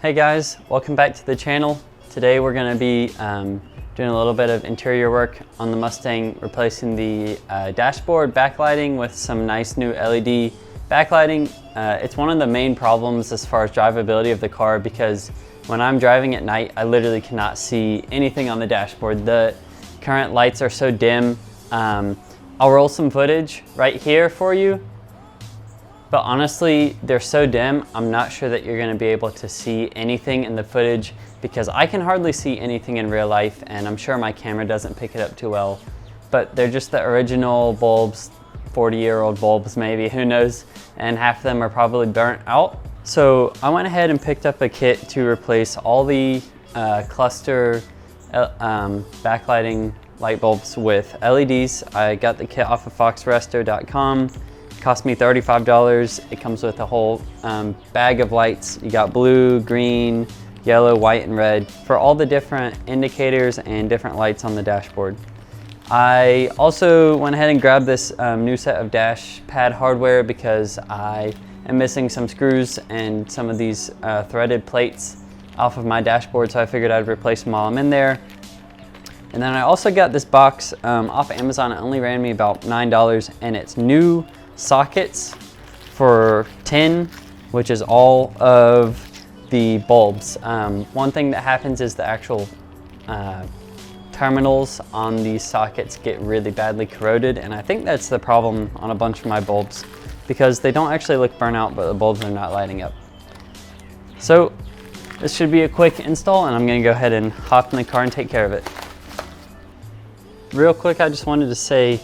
Hey guys, welcome back to the channel. Today we're going to be doing a little bit of interior work on the Mustang, replacing the dashboard backlighting with some nice new LED backlighting. It's one of the main problems as far as drivability of the car, because when I'm driving at night, I literally cannot see anything on the dashboard. The current lights are so dim. I'll roll some footage right here for you, but honestly, they're so dim, I'm not sure that you're gonna be able to see anything in the footage, because I can hardly see anything in real life, and I'm sure my camera doesn't pick it up too well. But they're just the original bulbs, 40-year-old bulbs maybe, who knows, and half of them are probably burnt out. So I went ahead and picked up a kit to replace all the cluster backlighting light bulbs with LEDs. I got the kit off of FOXBODY.com. Cost me $35. It comes with a whole bag of lights. You got blue, green, yellow, white, and red for all the different indicators and different lights on the dashboard. I also went ahead and grabbed this new set of dash pad hardware because I am missing some screws and some of these threaded plates off of my dashboard, so I figured I'd replace them while I'm in there. And then I also got this box off Amazon. It only ran me about $9, and it's new sockets for 10, which is all of the bulbs. One thing that happens is the actual terminals on these sockets get really badly corroded, and I think that's the problem on a bunch of my bulbs, because they don't actually look burnt out, but the bulbs are not lighting up. So this should be a quick install, and I'm gonna go ahead and hop in the car and take care of it. Real quick, I just wanted to say,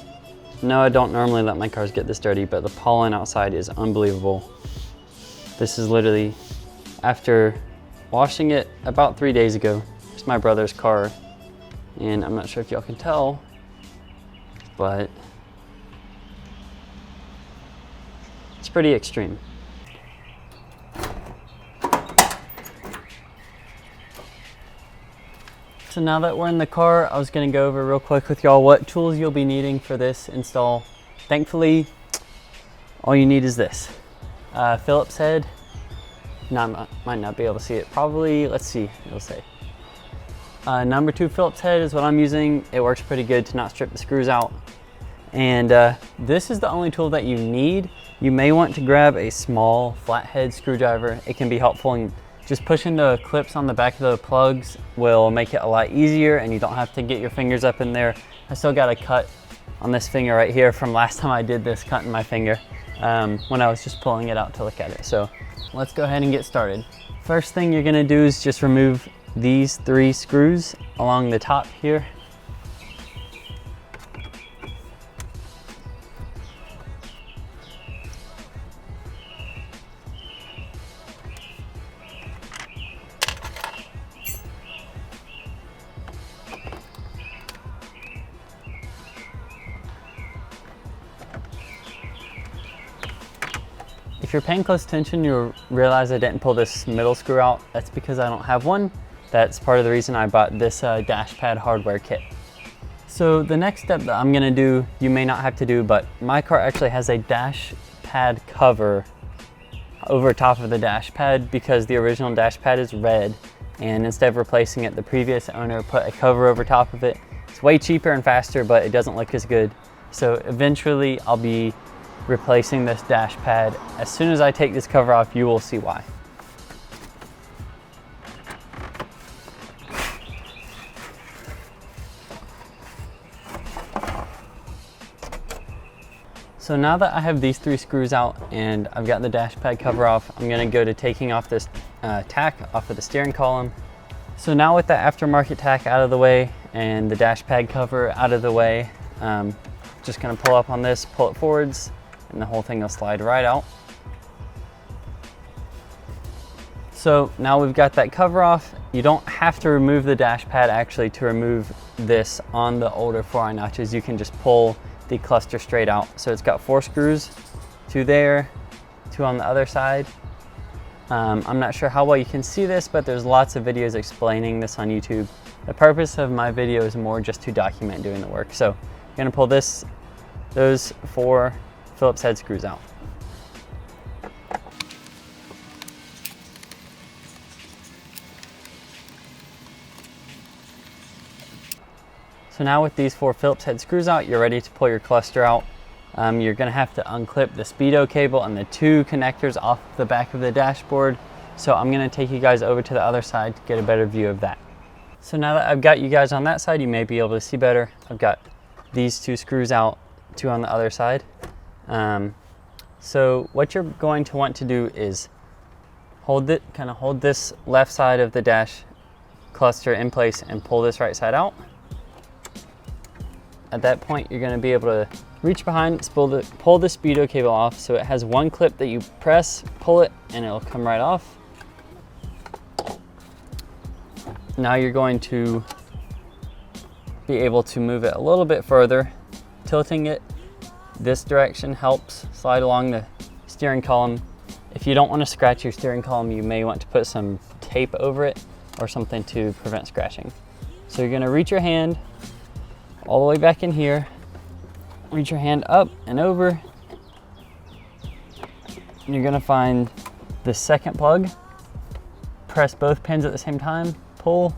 no, I don't normally let my cars get this dirty, but the pollen outside is unbelievable. This is literally after washing it about 3 days ago. It's my brother's car, and I'm not sure if y'all can tell, but it's pretty extreme. So now that we're in the car, I was gonna go over real quick with y'all what tools you'll be needing for this install. Thankfully, all you need is this. Phillips head. Might not be able to see it. Probably, let's see, it'll say. Number 2 Phillips head is what I'm using. It works pretty good to not strip the screws out. And this is the only tool that you need. You may want to grab a small flathead screwdriver. It can be helpful in just pushing the clips on the back of the plugs will make it a lot easier, and you don't have to get your fingers up in there. I still got a cut on this finger right here from last time I did this, cutting my finger when I was just pulling it out to look at it. So let's go ahead and get started. First thing you're gonna do is just remove these 3 screws along the top here. If you're paying close attention, you'll realize I didn't pull this middle screw out. That's because I don't have one. That's part of the reason I bought this dash pad hardware kit. So the next step that I'm gonna do, you may not have to do, but my car actually has a dash pad cover over top of the dash pad because the original dash pad is red, and instead of replacing it, the previous owner put a cover over top of it. It's way cheaper and faster, but it doesn't look as good. So eventually I'll be replacing this dash pad. As soon as I take this cover off, you will see why. So now that I have these 3 screws out and I've got the dash pad cover off, I'm gonna go to taking off this tack off of the steering column. So now with the aftermarket tack out of the way and the dash pad cover out of the way, just gonna pull up on this, pull it forwards, and the whole thing will slide right out. So now we've got that cover off. You don't have to remove the dash pad actually to remove this on the older 4i notches. You can just pull the cluster straight out. So it's got 4 screws, 2 there, 2 on the other side. I'm not sure how well you can see this, but there's lots of videos explaining this on YouTube. The purpose of my video is more just to document doing the work. So I'm gonna pull those 4 Phillips head screws out. So now with these 4 Phillips head screws out, you're ready to pull your cluster out. You're gonna have to unclip the speedo cable and the 2 connectors off the back of the dashboard. So I'm gonna take you guys over to the other side to get a better view of that. So now that I've got you guys on that side, you may be able to see better. I've got these 2 screws out, 2 on the other side. So what you're going to want to do is hold this left side of the dash cluster in place and pull this right side out. At that point, you're going to be able to reach behind, pull the speedo cable off. So it has one clip that you press, pull it, and it'll come right off. Now you're going to be able to move it a little bit further. Tilting it this direction helps slide along the steering column. If you don't want to scratch your steering column, you may want to put some tape over it or something to prevent scratching. So you're going to reach your hand all the way back in here, reach your hand up and over, and you're going to find the second plug. Press both pins at the same time, pull,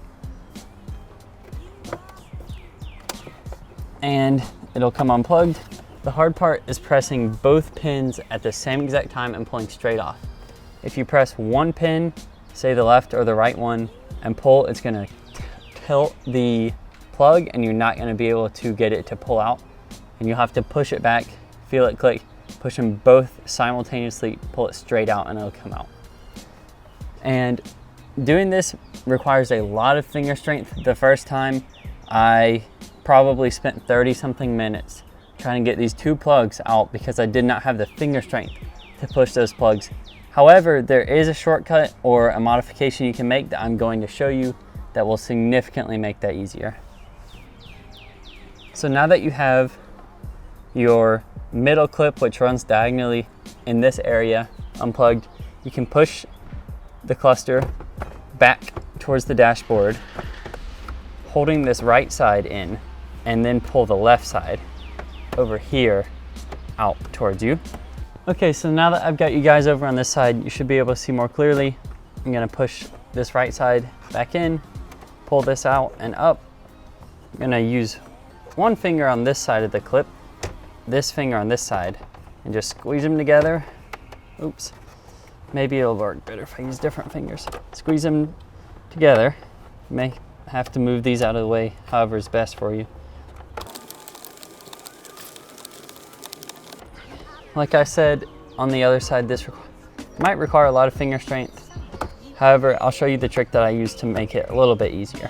and it'll come unplugged. The hard part is pressing both pins at the same exact time and pulling straight off. If you press one pin, say the left or the right one, and pull, it's gonna tilt the plug and you're not gonna be able to get it to pull out. And you'll have to push it back, feel it click, push them both simultaneously, pull it straight out and it'll come out. And doing this requires a lot of finger strength. The first time, I probably spent 30 something minutes trying to get these 2 plugs out because I did not have the finger strength to push those plugs. However, there is a shortcut or a modification you can make that I'm going to show you that will significantly make that easier. So now that you have your middle clip, which runs diagonally in this area, unplugged, you can push the cluster back towards the dashboard, holding this right side in, and then pull the left side over here out towards you. Okay, so now that I've got you guys over on this side, you should be able to see more clearly. I'm gonna push this right side back in, pull this out and up. I'm gonna use one finger on this side of the clip, this finger on this side, and just squeeze them together. Oops, maybe it'll work better if I use different fingers. Squeeze them together. You may have to move these out of the way, however is best for you. Like I said, on the other side, this might require a lot of finger strength. However, I'll show you the trick that I use to make it a little bit easier.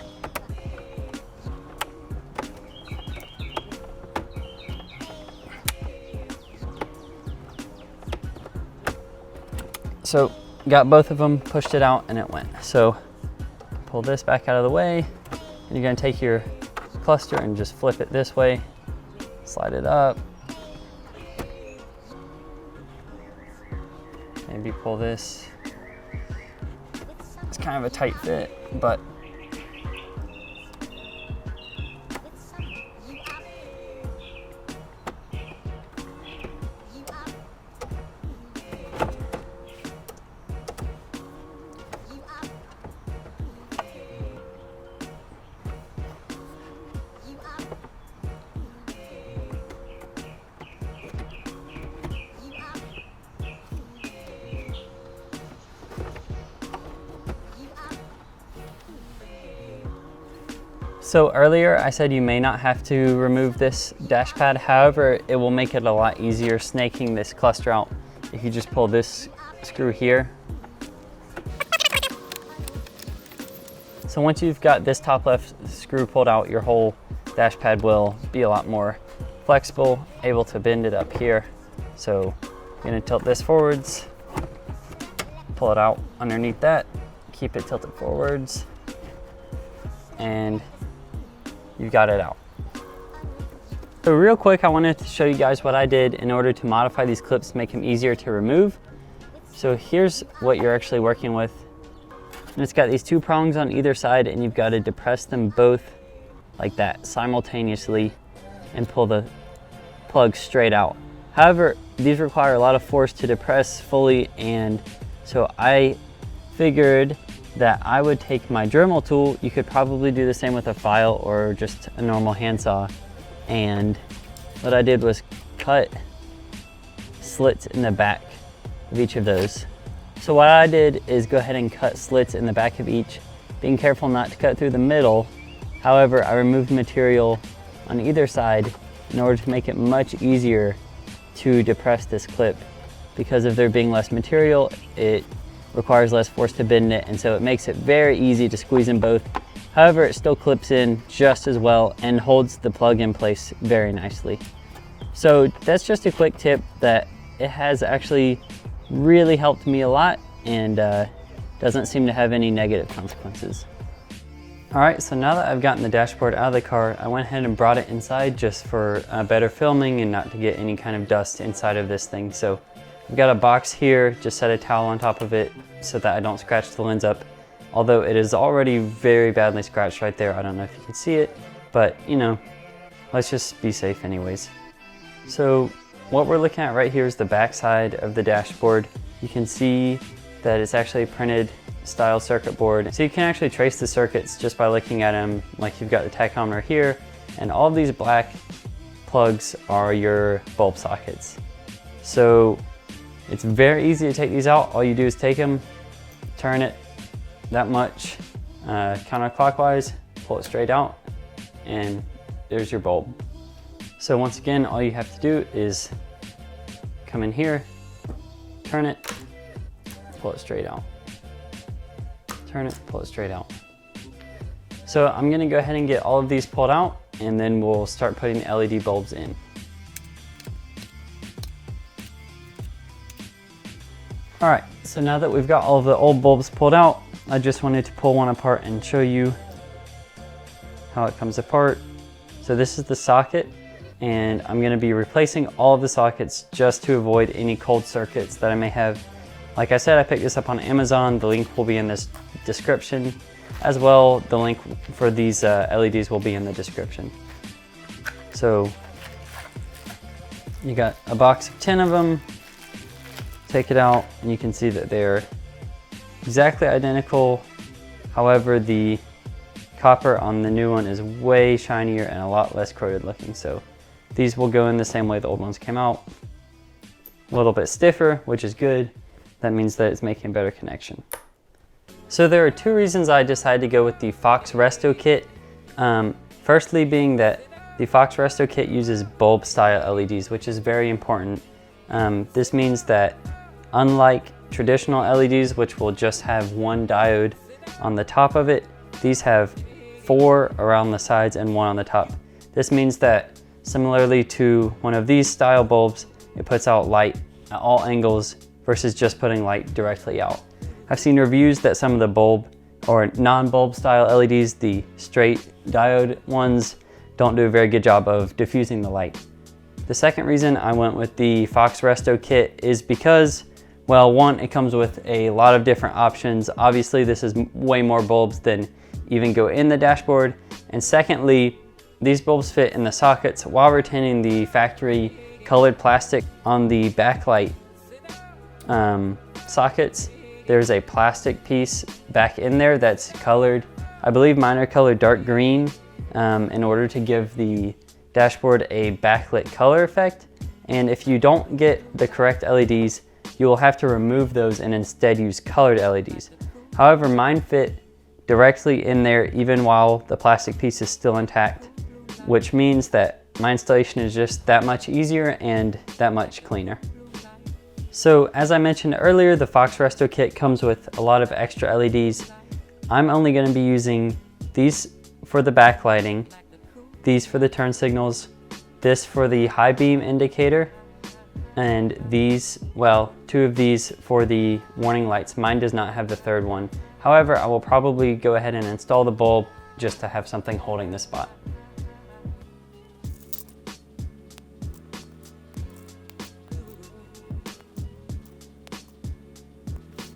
So, got both of them, pushed it out, and it went. So, pull this back out of the way, and you're gonna take your cluster and just flip it this way, slide it up, maybe pull this. It's kind of a tight fit, but so earlier I said you may not have to remove this dash pad. However, it will make it a lot easier snaking this cluster out if you just pull this screw here. So once you've got this top left screw pulled out, your whole dash pad will be a lot more flexible, able to bend it up here. So I'm gonna tilt this forwards, pull it out underneath that, keep it tilted forwards, and you've got it out. So real quick, I wanted to show you guys what I did in order to modify these clips to make them easier to remove. So here's what you're actually working with. And it's got these 2 prongs on either side, and you've got to depress them both like that simultaneously and pull the plug straight out. However, these require a lot of force to depress fully, and so I figured that I would take my Dremel tool. You could probably do the same with a file or just a normal handsaw. And what I did was cut slits in the back of each of those. So what I did is go ahead and cut slits in the back of each, being careful not to cut through the middle. However, I removed material on either side in order to make it much easier to depress this clip. Because of there being less material, it requires less force to bend it, and so it makes it very easy to squeeze them both. However, it still clips in just as well and holds the plug in place very nicely. So that's just a quick tip that it has actually really helped me a lot, and doesn't seem to have any negative consequences. All right, so now that I've gotten the dashboard out of the car, I went ahead and brought it inside just for better filming and not to get any kind of dust inside of this thing. So I've got a box here, just set a towel on top of it so that I don't scratch the lens up. Although it is already very badly scratched right there. I don't know if you can see it, but you know, let's just be safe anyways. So what we're looking at right here is the back side of the dashboard. You can see that it's actually a printed style circuit board. So you can actually trace the circuits just by looking at them. Like you've got the tachometer here, and all of these black plugs are your bulb sockets. So it's very easy to take these out. All you do is take them, turn it that much counterclockwise, pull it straight out, and there's your bulb. So once again, all you have to do is come in here, turn it, pull it straight out. Turn it, pull it straight out. So I'm gonna go ahead and get all of these pulled out, and then we'll start putting LED bulbs in. All right, so now that we've got all of the old bulbs pulled out, I just wanted to pull one apart and show you how it comes apart. So this is the socket, and I'm gonna be replacing all of the sockets just to avoid any cold circuits that I may have. Like I said, I picked this up on Amazon. The link will be in this description. As well, the link for these LEDs will be in the description. So you got a box of 10 of them. Take it out, and you can see that they're exactly identical. However, the copper on the new one is way shinier and a lot less corroded looking. So these will go in the same way the old ones came out. A little bit stiffer, which is good. That means that it's making a better connection. So there are two reasons I decided to go with the Fox Resto kit. Firstly being that the Fox Resto kit uses bulb style LEDs, which is very important. This means that unlike traditional LEDs, which will just have one diode on the top of it, these have 4 around the sides and 1 on the top. This means that similarly to one of these style bulbs, it puts out light at all angles versus just putting light directly out. I've seen reviews that some of the bulb or non-bulb style LEDs, the straight diode ones, don't do a very good job of diffusing the light. The second reason I went with the Fox Resto kit is because, well, one, it comes with a lot of different options. Obviously, this is way more bulbs than even go in the dashboard. And secondly, these bulbs fit in the sockets while retaining the factory colored plastic on the backlight sockets. There's a plastic piece back in there that's colored. I believe mine are colored dark green in order to give the dashboard a backlit color effect. And if you don't get the correct LEDs, you will have to remove those and instead use colored LEDs. However, mine fit directly in there even while the plastic piece is still intact, which means that my installation is just that much easier and that much cleaner. So as I mentioned earlier, the Fox Resto kit comes with a lot of extra LEDs. I'm only going to be using these for the backlighting, these for the turn signals, this for the high beam indicator, and these, well, 2 of these for the warning lights. Mine does not have the third one. However, I will probably go ahead and install the bulb just to have something holding the spot.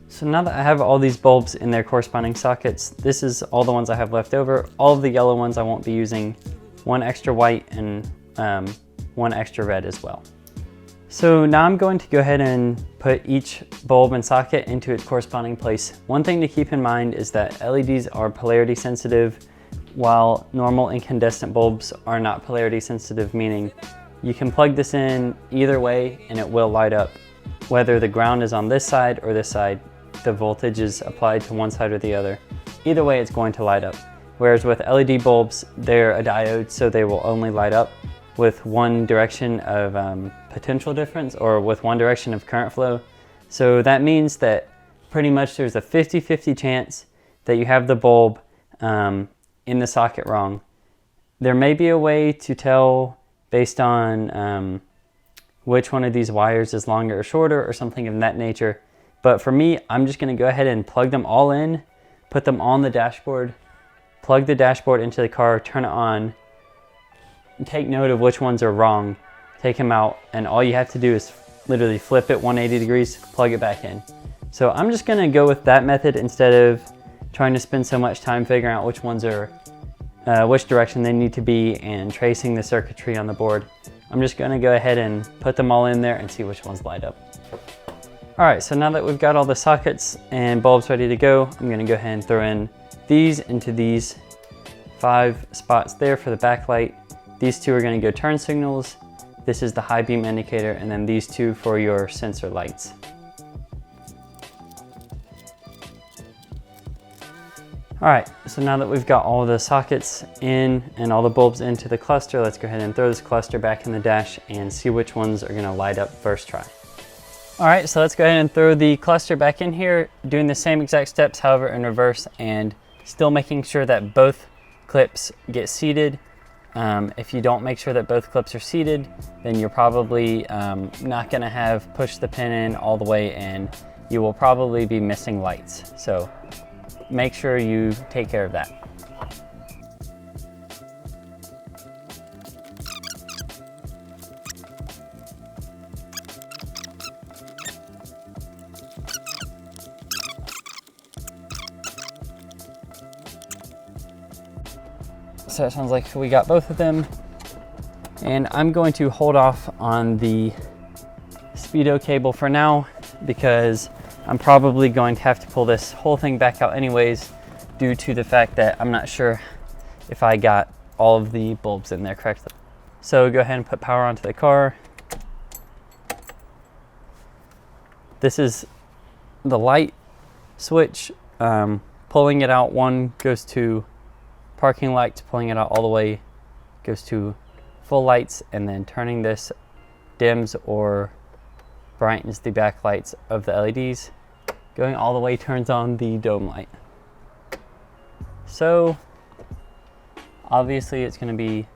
So now that I have all these bulbs in their corresponding sockets, this is all the ones I have left over. All of the yellow ones I won't be using, 1 extra white and 1 extra red as well. So now I'm going to go ahead and put each bulb and socket into its corresponding place. One thing to keep in mind is that LEDs are polarity sensitive, while normal incandescent bulbs are not polarity sensitive, meaning you can plug this in either way and it will light up. Whether the ground is on this side or this side, the voltage is applied to one side or the other. Either way, it's going to light up. Whereas with LED bulbs, they're a diode, so they will only light up with one direction of potential difference, or with one direction of current flow. So that means that pretty much there's a 50-50 chance that you have the bulb in the socket wrong. There may be a way to tell based on which one of these wires is longer or shorter or something of that nature. But for me, I'm just gonna go ahead and plug them all in, put them on the dashboard, plug the dashboard into the car, turn it on, take note of which ones are wrong, take them out, and all you have to do is literally flip it 180 degrees, plug it back in. So I'm just gonna go with that method instead of trying to spend so much time figuring out which ones are, which direction they need to be and tracing the circuitry on the board. I'm just gonna go ahead and put them all in there and see which ones light up. All right, so now that we've got all the sockets and bulbs ready to go, I'm gonna go ahead and throw in these into these 5 spots there for the backlight. These 2 are gonna go turn signals. This is the high beam indicator, and then these 2 for your sensor lights. All right, so now that we've got all the sockets in and all the bulbs into the cluster, let's go ahead and throw this cluster back in the dash and see which ones are gonna light up first try. All right, so let's go ahead and throw the cluster back in here, doing the same exact steps, however, in reverse, and still making sure that both clips get seated. If you don't make sure that both clips are seated, then you're probably not gonna have pushed the pin in all the way, and you will probably be missing lights. So make sure you take care of that. So it sounds like we got both of them. And I'm going to hold off on the speedo cable for now because I'm probably going to have to pull this whole thing back out anyways, due to the fact that I'm not sure if I got all of the bulbs in there correctly. So go ahead and put power onto the car. This is the light switch. Pulling it out, one goes to parking lights, pulling it out all the way goes to full lights, and then turning this dims or brightens the backlights of the LEDs. Going all the way turns on the dome light. So obviously it's going to be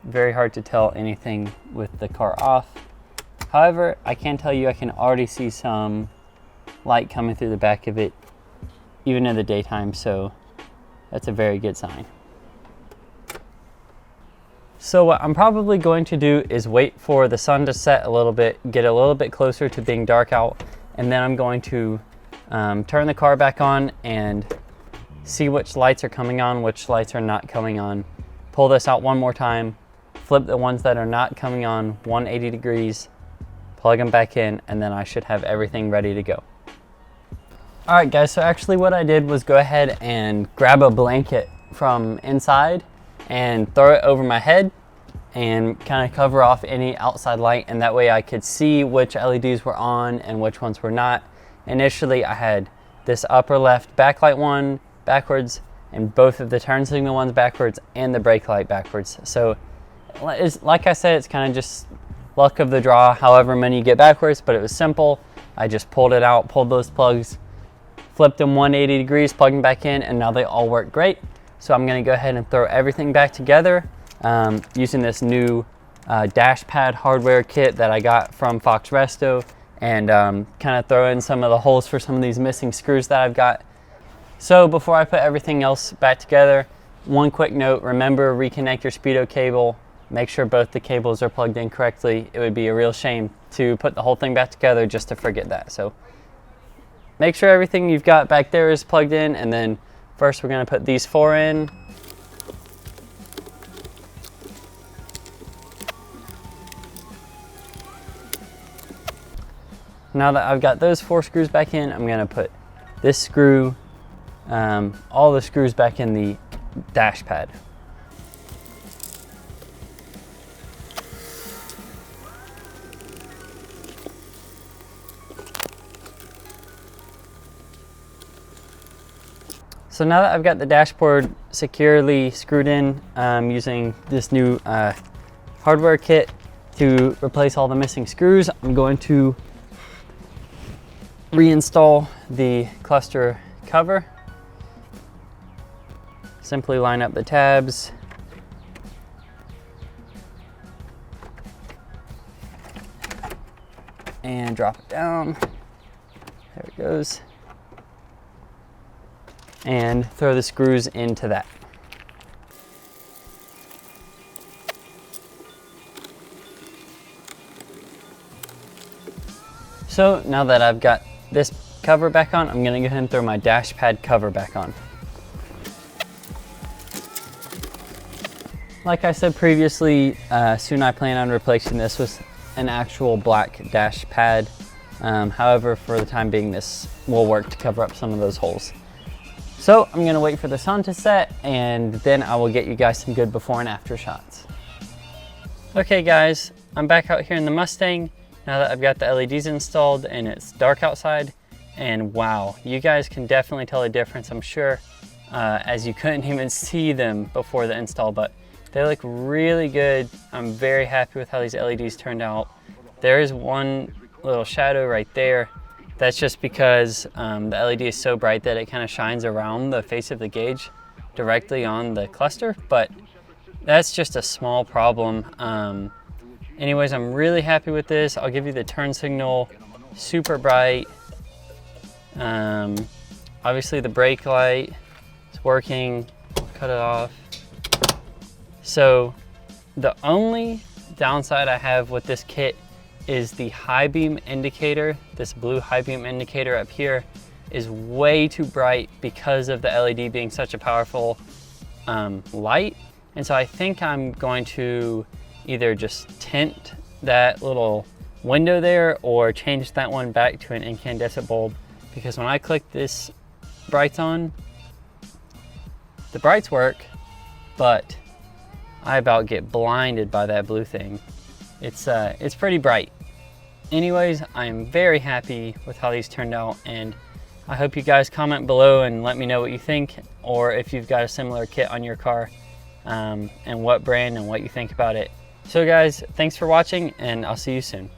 very hard to tell anything with the car off. However, I can tell you I can already see some light coming through the back of it even in the daytime, so that's a very good sign. So what I'm probably going to do is wait for the sun to set a little bit, get a little bit closer to being dark out, and then I'm going to turn the car back on and see which lights are coming on, which lights are not coming on. Pull this out one more time, flip the ones that are not coming on 180 degrees, plug them back in, and then I should have everything ready to go. All right guys, so actually what I did was go ahead and grab a blanket from inside and throw it over my head and kind of cover off any outside light, and that way I could see which LEDs were on and which ones were not. Initially I had this upper left backlight one backwards and both of the turn signal ones backwards and the brake light backwards. So like I said, it's kind of just luck of the draw however many you get backwards, but it was simple. I just pulled it out, pulled those plugs, flipped them 180 degrees, plugged them back in, and now they all work great. So I'm gonna go ahead and throw everything back together using this new dash pad hardware kit that I got from FOXBODY, and kind of throw in some of the holes for some of these missing screws that I've got. So before I put everything else back together, one quick note, remember reconnect your speedo cable, make sure both the cables are plugged in correctly. It would be a real shame to put the whole thing back together just to forget that. So make sure everything you've got back there is plugged in, and then first we're going to put these 4 in. Now that I've got those 4 screws back in, I'm gonna put this screw, all the screws back in the dash pad. So now that I've got the dashboard securely screwed in, using this new hardware kit to replace all the missing screws, I'm going to reinstall the cluster cover. Simply line up the tabs. And drop it down. There it goes. And throw the screws into that. So now that I've got this cover back on, I'm gonna go ahead and throw my dash pad cover back on. Like I said previously, soon I plan on replacing this with an actual black dash pad. However, for the time being, this will work to cover up some of those holes. So I'm gonna wait for the sun to set, and then I will get you guys some good before and after shots. Okay guys, I'm back out here in the Mustang now that I've got the LEDs installed and it's dark outside. And wow, you guys can definitely tell a difference, I'm sure, as you couldn't even see them before the install, but they look really good. I'm very happy with how these LEDs turned out. There is one little shadow right there. That's just because the LED is so bright that it kind of shines around the face of the gauge directly on the cluster, but that's just a small problem. Anyways, I'm really happy with this. I'll give you the turn signal, super bright. Obviously the brake light is working. I'll cut it off. So the only downside I have with this kit is the high beam indicator. This blue high beam indicator up here is way too bright because of the LED being such a powerful light. And so I think I'm going to either just tint that little window there or change that one back to an incandescent bulb, because when I click this brights on, the brights work, but I about get blinded by that blue thing. It's pretty bright. Anyways, I am very happy with how these turned out, and I hope you guys comment below and let me know what you think, or if you've got a similar kit on your car, and what brand and what you think about it. So guys, thanks for watching, and I'll see you soon.